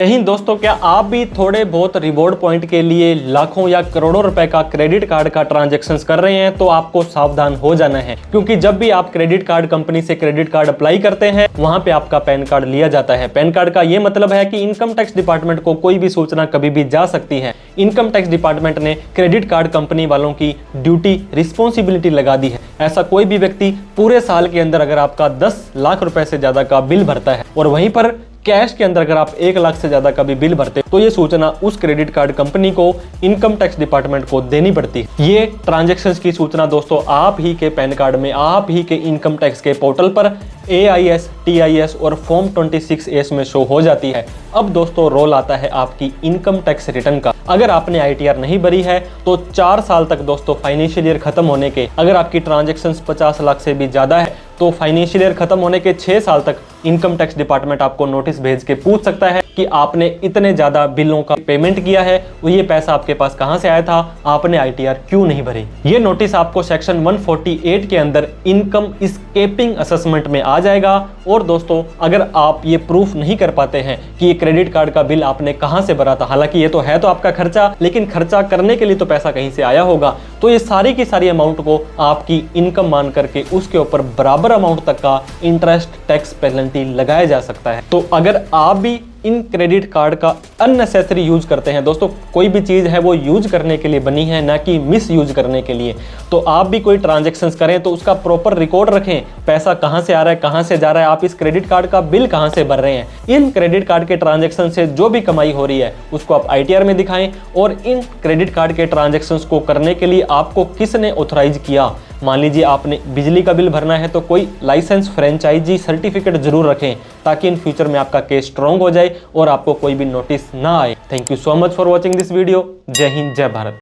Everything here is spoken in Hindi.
यही दोस्तों, क्या आप भी थोड़े बहुत रिवॉर्ड पॉइंट के लिए लाखों या करोड़ों रुपए का क्रेडिट कार्ड का ट्रांजैक्शंस कर रहे हैं? तो आपको सावधान हो जाना है, क्योंकि जब भी आप क्रेडिट कार्ड कंपनी से क्रेडिट कार्ड अप्लाई करते हैं वहां पे आपका पैन कार्ड लिया जाता है। पैन कार्ड का ये मतलब है कि इनकम टैक्स डिपार्टमेंट को कोई भी सूचना कभी भी जा सकती है। इनकम टैक्स डिपार्टमेंट ने क्रेडिट कार्ड कंपनी वालों की ड्यूटी रिस्पॉन्सिबिलिटी लगा दी है। ऐसा कोई भी व्यक्ति पूरे साल के अंदर अगर आपका 10 लाख रुपए से ज्यादा का बिल भरता है और वहीं पर कैश के अंदर अगर आप 1 लाख से ज्यादा का भी बिल भरते तो ये सूचना उस क्रेडिट कार्ड कंपनी को इनकम टैक्स डिपार्टमेंट को देनी पड़ती है। ये ट्रांजैक्शंस की सूचना दोस्तों आप ही के पैन कार्ड में, आप ही के इनकम टैक्स के पोर्टल पर AIS, TIS और फॉर्म 26A में शो हो जाती है। अब दोस्तों रोल आता है आपकी इनकम टैक्स रिटर्न का। अगर आपने ITR नहीं भरी है तो 4 साल तक दोस्तों फाइनेंशियल ईयर खत्म होने के, अगर आपकी ट्रांजैक्शंस 50 लाख से भी ज्यादा है तो फाइनेंशियल ईयर खत्म होने के 6 साल तक इनकम टैक्स डिपार्टमेंट आपको नोटिस भेज के पूछ सकता है कि आपने इतने ज्यादा बिलों का पेमेंट किया है, ये पैसा आपके पास कहां से आया था, आपने ITR क्यों नहीं भरी। ये नोटिस आपको सेक्शन 148 के अंदर इनकम स्केपिंग असेसमेंट में आ जाएगा। और दोस्तों अगर आप ये प्रूफ नहीं कर पाते हैं कि ये क्रेडिट कार्ड का बिल आपने कहां से भरा था, हालांकि ये तो है तो आपका खर्चा, लेकिन खर्चा करने के लिए तो पैसा कहीं से आया होगा, तो ये सारी की सारी अमाउंट को आपकी इनकम मान करके उसके ऊपर बराबर अमाउंट तक का इंटरेस्ट टैक्स पेनल्टी लगाया जा सकता है। तो अगर आप भी इन क्रेडिट कार्ड का अननेसेसरी यूज करते हैं, दोस्तों कोई भी चीज है वो यूज करने के लिए बनी है, ना कि मिस यूज करने के लिए, तो आप भी कोई ट्रांजैक्शंस करें तो उसका प्रॉपर रिकॉर्ड रखें। पैसा कहां से आ रहा है, कहां से जा रहा है, आप इस क्रेडिट कार्ड का बिल कहां से भर रहे हैं। इन क्रेडिट कार्ड के ट्रांजैक्शन से जो भी कमाई हो रही है उसको आप ITR में दिखाएं। और इन क्रेडिट कार्ड के ट्रांजैक्शंस को करने के लिए आपको किसने ऑथराइज किया। मान लीजिए आपने बिजली का बिल भरना है तो कोई लाइसेंस, फ्रेंचाइजी सर्टिफिकेट जरूर रखें, ताकि इन फ्यूचर में आपका केस स्ट्रॉन्ग हो जाए और आपको कोई भी नोटिस ना आए। Thank you so much for watching this video. जय हिंद, जय भारत।